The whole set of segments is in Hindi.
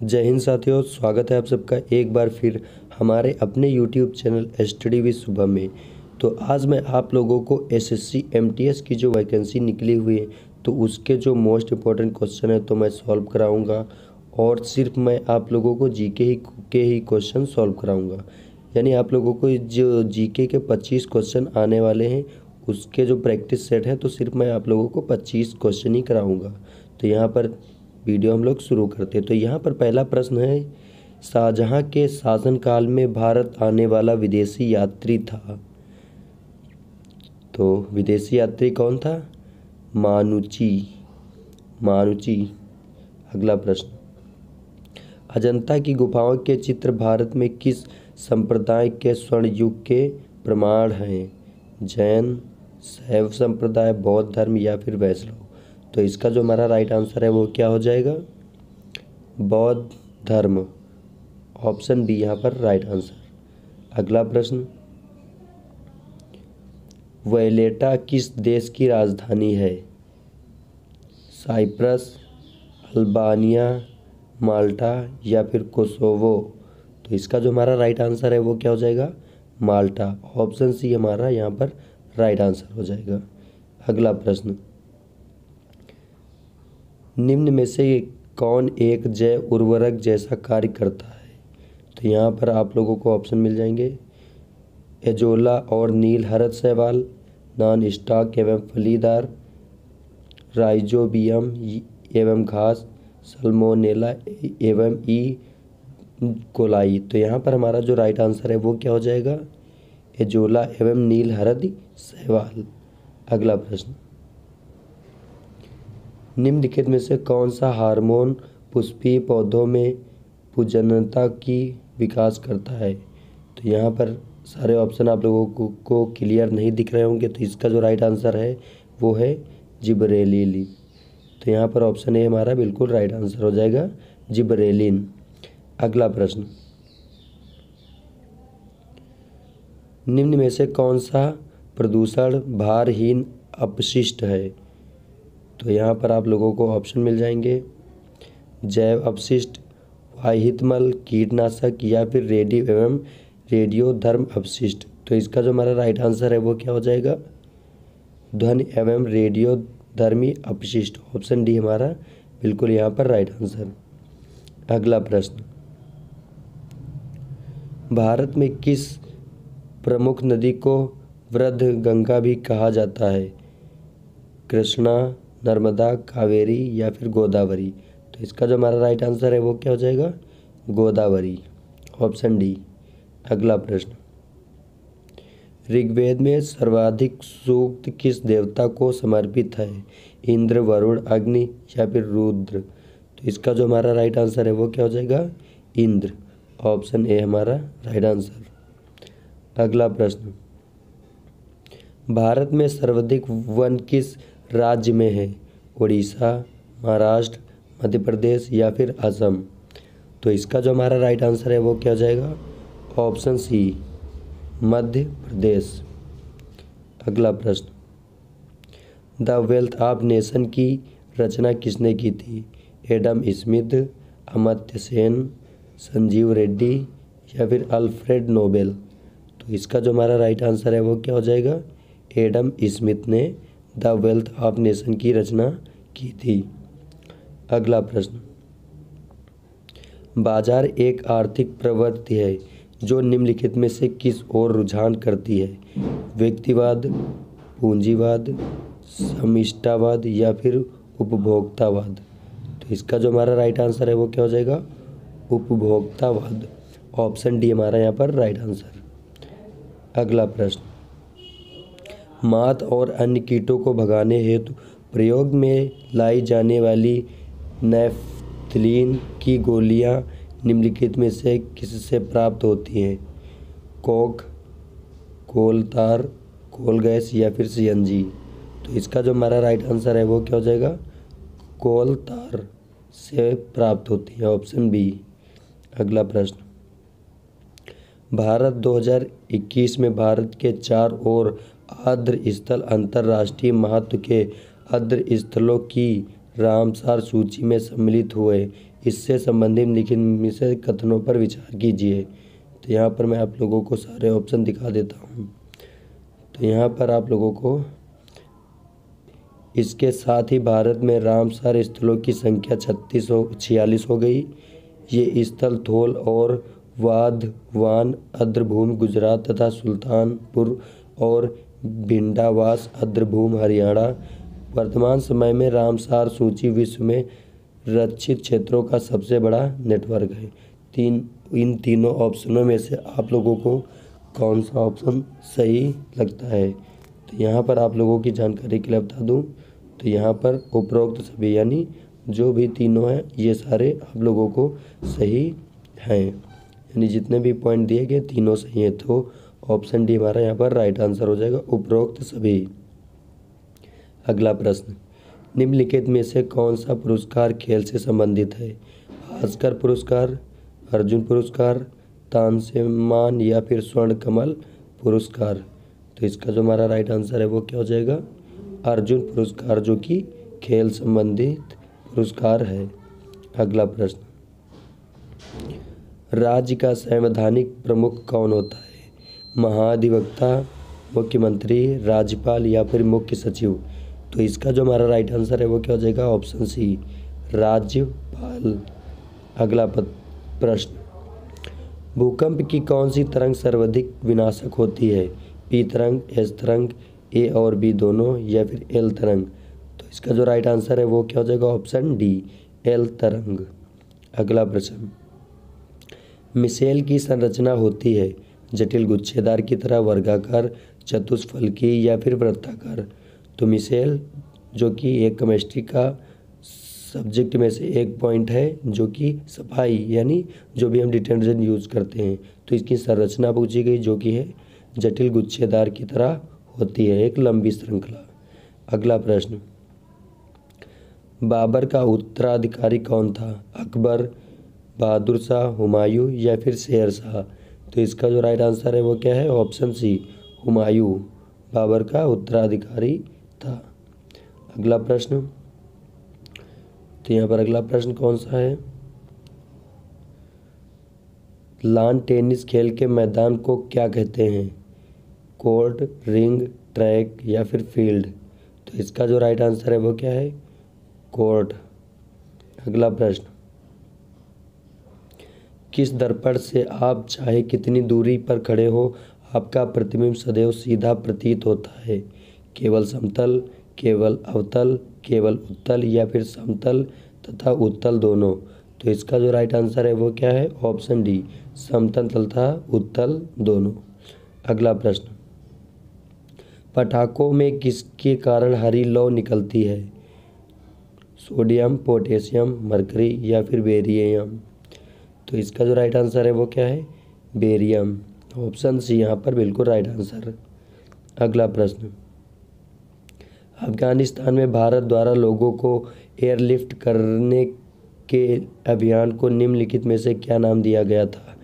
जय हिंद साथियों, स्वागत है आप सबका एक बार फिर हमारे अपने YouTube channel study with Shubham में। तो आज मैं आप लोगों को एसएससी एमटीएस की जो वैकेंसी निकली हुई है तो उसके जो मोस्ट इम्पोर्टेंट क्वेश्चन है तो मैं सॉल्व कराऊंगा और सिर्फ मैं आप लोगों को जीके के ही क्वेश्चन सॉल्व कराऊंगा। यानी आप लोगों को जो जीके के 25 क्वेश्चन आने वाले हैं उसके जो प्रैक्टिस सेट है तो सिर्फ मैं आप लोगों को 25 क्वेश्चन ही कराऊँगा। तो यहाँ पर वीडियो हम लोग शुरू करते हैं। तो यहाँ पर पहला प्रश्न है, शाहजहां के शासनकाल में भारत आने वाला विदेशी यात्री था। तो विदेशी यात्री कौन था? मानुची। अगला प्रश्न, अजंता की गुफाओं के चित्र भारत में किस संप्रदाय के स्वर्ण युग के प्रमाण हैं? जैन, शैव संप्रदाय, बौद्ध धर्म या फिर वैष्णव। तो इसका जो हमारा राइट आंसर है वो क्या हो जाएगा? बौद्ध धर्म। ऑप्शन बी यहाँ पर राइट आंसर। अगला प्रश्न, वैलेटा किस देश की राजधानी है? साइप्रस, अल्बानिया, माल्टा या फिर कोसोवो। तो इसका जो हमारा राइट आंसर है वो क्या हो जाएगा? माल्टा। ऑप्शन सी हमारा यहाँ पर राइट आंसर हो जाएगा। अगला प्रश्न, निम्न में से कौन एक जैव उर्वरक जैसा कार्य करता है? तो यहाँ पर आप लोगों को ऑप्शन मिल जाएंगे, एजोला और नील हरद शैवाल, नॉन स्टॉक एवं फलीदार, राइजोबियम एवं घास, सल्मोनेला एवं ई कोलाई। तो यहाँ पर हमारा जो राइट आंसर है वो क्या हो जाएगा? एजोला एवं नील हरद शैवाल। अगला प्रश्न, निम्नलिखित में से कौन सा हार्मोन पुष्पीय पौधों में पुष्पजनता की विकास करता है? तो यहाँ पर सारे ऑप्शन आप लोगों को क्लियर नहीं दिख रहे होंगे, तो इसका जो राइट आंसर है वो है जिबरेलिन। तो यहाँ पर ऑप्शन ए हमारा बिल्कुल राइट आंसर हो जाएगा, जिबरेलिन। अगला प्रश्न, निम्न में से कौन सा प्रदूषण भारहीन अपशिष्ट है? तो यहाँ पर आप लोगों को ऑप्शन मिल जाएंगे, जैव अपशिष्ट, वाहितमल, कीटनाशक या फिर रेडियो एवं रेडियोधर्म अपशिष्ट। तो इसका जो हमारा राइट आंसर है वो क्या हो जाएगा? ध्वनि एवं रेडियोधर्मी अपशिष्ट। ऑप्शन डी हमारा बिल्कुल यहाँ पर राइट आंसर। अगला प्रश्न, भारत में किस प्रमुख नदी को वृद्ध गंगा भी कहा जाता है? कृष्णा, नर्मदा, कावेरी या फिर गोदावरी। तो इसका जो हमारा राइट आंसर है वो क्या हो जाएगा? गोदावरी। Option D. अगला प्रश्न, ऋग्वेद में सर्वाधिक सूक्त किस देवता को समर्पित है? इंद्र, वरुण, अग्नि या फिर रुद्र। तो इसका जो हमारा राइट आंसर है वो क्या हो जाएगा? इंद्र। ऑप्शन ए हमारा राइट आंसर। अगला प्रश्न, भारत में सर्वाधिक वन किस राज्य में है? उड़ीसा, महाराष्ट्र, मध्य प्रदेश या फिर असम। तो इसका जो हमारा राइट आंसर है वो क्या हो जाएगा? Option C, Madhya Pradesh. अगला प्रश्न, द वेल्थ ऑफ नेशन की रचना किसने की थी? एडम स्मिथ, अमर्त्य सेन, संजीव रेड्डी या फिर अल्फ्रेड नोबेल। तो इसका जो हमारा राइट आंसर है वो क्या हो जाएगा? एडम स्मिथ ने द वेल्थ ऑफ नेशन की रचना की थी। अगला प्रश्न, बाजार एक आर्थिक प्रवृत्ति है जो निम्नलिखित में से किस ओर रुझान करती है? व्यक्तिवाद, पूंजीवाद, समष्टिवाद या फिर उपभोक्तावाद। तो इसका जो हमारा राइट आंसर है वो क्या हो जाएगा? उपभोक्तावाद। ऑप्शन डी हमारा यहाँ पर राइट आंसर। अगला प्रश्न, मात और अन्य कीटों को भगाने हेतु प्रयोग में लाई जाने वाली नेफ्थलीन की गोलियां निम्नलिखित में से किससे प्राप्त होती हैं? कोक, कोल तार, कोल गैस या फिर सीएनजी। तो इसका जो हमारा राइट आंसर है वो क्या हो जाएगा? कोल तार से प्राप्त होती है। Option B. अगला प्रश्न, भारत 2021 में भारत के 4 और आर्द्र स्थल अंतर्राष्ट्रीय महत्व के आर्द्र स्थलों की रामसार सूची में सम्मिलित हुए। इससे संबंधित निम्नलिखित कथनों पर विचार कीजिए। तो यहाँ पर मैं आप लोगों को सारे ऑप्शन दिखा देता हूँ। तो यहाँ पर आप लोगों को इसके साथ ही भारत में रामसर स्थलों की संख्या 46 हो गई। ये स्थल थोल और वाधवान आर्द्रभूमि गुजरात तथा सुल्तानपुर और भिंडावास आर्द्रभूमि हरियाणा। वर्तमान समय में रामसर सूची विश्व में रक्षित क्षेत्रों का सबसे बड़ा नेटवर्क है। इन तीनों ऑप्शनों में से आप लोगों को कौन सा ऑप्शन सही लगता है? तो यहाँ पर आप लोगों की जानकारी के लिए बता दूँ तो यहाँ पर उपरोक्त सभी यानी जो भी तीनों हैं ये सारे आप लोगों को सही हैं, यानी जितने भी पॉइंट दिए गए तीनों सही हैं। तो ऑप्शन डी हमारा यहाँ पर राइट आंसर हो जाएगा, उपरोक्त सभी। अगला प्रश्न, निम्नलिखित में से कौन सा पुरस्कार खेल से संबंधित है? भास्कर पुरस्कार, अर्जुन पुरस्कार, तानसेन या फिर स्वर्ण कमल पुरस्कार। तो इसका जो हमारा राइट आंसर है वो क्या हो जाएगा? अर्जुन पुरस्कार, जो कि खेल संबंधित पुरस्कार है। अगला प्रश्न, राज्य का संवैधानिक प्रमुख कौन होता है? महाधिवक्ता, मुख्यमंत्री, राज्यपाल या फिर मुख्य सचिव। तो इसका जो हमारा राइट आंसर है वो क्या हो जाएगा? ऑप्शन सी, राज्यपाल। अगला प्रश्न, भूकंप की कौन सी तरंग सर्वाधिक विनाशक होती है? पी तरंग, एस तरंग, ए और बी दोनों या फिर एल तरंग। तो इसका जो राइट आंसर है वो क्या हो जाएगा? ऑप्शन डी, एल तरंग। अगला प्रश्न, मिसेल की संरचना होती है जटिल गुच्छेदार की तरह, वर्गाकार, चतुष्फलकी या फिर वृत्ताकार। तो मिसेल जो कि एक केमिस्ट्री का सब्जेक्ट में से एक पॉइंट है, जो कि सफाई यानी जो भी हम डिटर्जेंट यूज़ करते हैं तो इसकी संरचना पूछी गई, जो कि है जटिल गुच्छेदार की तरह होती है, एक लंबी श्रृंखला। अगला प्रश्न, बाबर का उत्तराधिकारी कौन था? अकबर, बहादुर शाह, हुमायूं या फिर शेर शाह। तो इसका जो राइट आंसर है वो क्या है? ऑप्शन सी, हुमायूं बाबर का उत्तराधिकारी था। अगला प्रश्न, तो यहाँ पर अगला प्रश्न कौन सा है? लॉन टेनिस खेल के मैदान को क्या कहते हैं? कोर्ट, रिंग, ट्रैक या फिर फील्ड। तो इसका जो राइट आंसर है वो क्या है? कोर्ट। अगला प्रश्न, किस दर्पण से आप चाहे कितनी दूरी पर खड़े हो आपका प्रतिबिंब सदैव सीधा प्रतीत होता है? केवल समतल, केवल अवतल, केवल उत्तल या फिर समतल तथा उत्तल दोनों। तो इसका जो राइट आंसर है वो क्या है? ऑप्शन डी, समतल तथा उत्तल दोनों। अगला प्रश्न, पटाखों में किसके कारण हरी लौ निकलती है? सोडियम, पोटेशियम, मरकरी या फिर बेरियम। तो इसका जो राइट आंसर है वो क्या है? बेरियम। ऑप्शन सी यहाँ पर बिल्कुल राइट आंसर। अगला प्रश्न, अफगानिस्तान में भारत द्वारा लोगों को एयरलिफ्ट करने के अभियान को निम्नलिखित में से क्या नाम दिया गया था?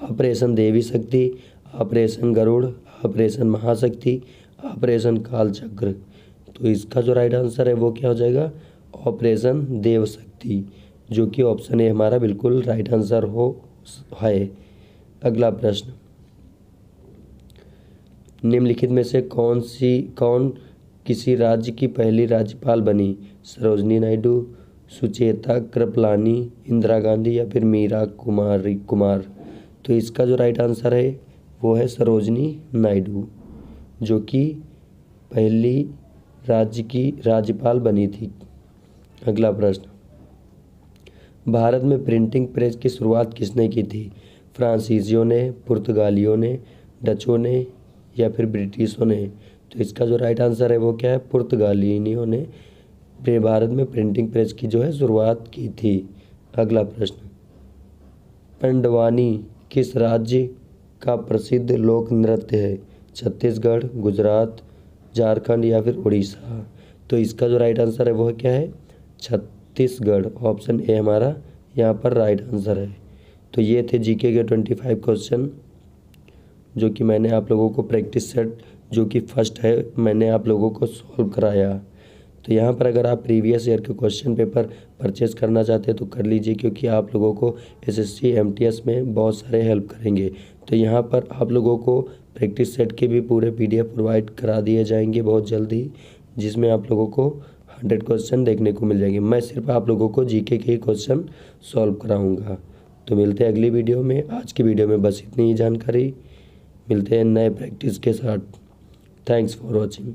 ऑपरेशन देवी शक्ति, ऑपरेशन गरुड़, ऑपरेशन महाशक्ति, ऑपरेशन कालचक्र। तो इसका जो राइट आंसर है वो क्या हो जाएगा? ऑपरेशन देव शक्ति, जो कि ऑप्शन ए हमारा बिल्कुल राइट आंसर है। अगला प्रश्न, निम्नलिखित में से कौन किसी राज्य की पहली राज्यपाल बनी? सरोजनी नायडू, सुचेता कृपलानी, इंदिरा गांधी या फिर मीरा कुमार। तो इसका जो राइट आंसर है वो है सरोजनी नायडू, जो कि पहली राज्य की राज्यपाल बनी थी। अगला प्रश्न, भारत में प्रिंटिंग प्रेस की शुरुआत किसने की थी? फ्रांसीसियों ने, पुर्तगालियों ने, डचों ने या फिर ब्रिटिशों ने। तो इसका जो राइट आंसर है वो क्या है? पुर्तगालियों ने भारत में प्रिंटिंग प्रेस की जो है शुरुआत की थी। अगला प्रश्न, पंडवानी किस राज्य का प्रसिद्ध लोक नृत्य है? छत्तीसगढ़, गुजरात, झारखंड या फिर उड़ीसा। तो इसका जो राइट आंसर है वो क्या है? छत्तीसगढ़। ऑप्शन ए हमारा यहाँ पर राइट आंसर है। तो ये थे जीके के 25 क्वेश्चन, जो कि मैंने आप लोगों को प्रैक्टिस सेट जो कि फर्स्ट है मैंने आप लोगों को सॉल्व कराया। तो यहाँ पर अगर आप प्रीवियस ईयर के क्वेश्चन पेपर परचेज़ करना चाहते हैं तो कर लीजिए, क्योंकि आप लोगों को एसएससी एमटीएस में बहुत सारे हेल्प करेंगे। तो यहाँ पर आप लोगों को प्रैक्टिस सेट के भी पूरे पीडीएफ प्रोवाइड करा दिए जाएंगे बहुत जल्दी, जिसमें आप लोगों को 100 क्वेश्चन देखने को मिल जाएंगे। मैं सिर्फ आप लोगों को जीके के ही क्वेश्चन सॉल्व कराऊँगा। तो मिलते हैं अगली वीडियो में। आज की वीडियो में बस इतनी ही जानकारी। मिलते हैं नए प्रैक्टिस के साथ। Thanks for watching.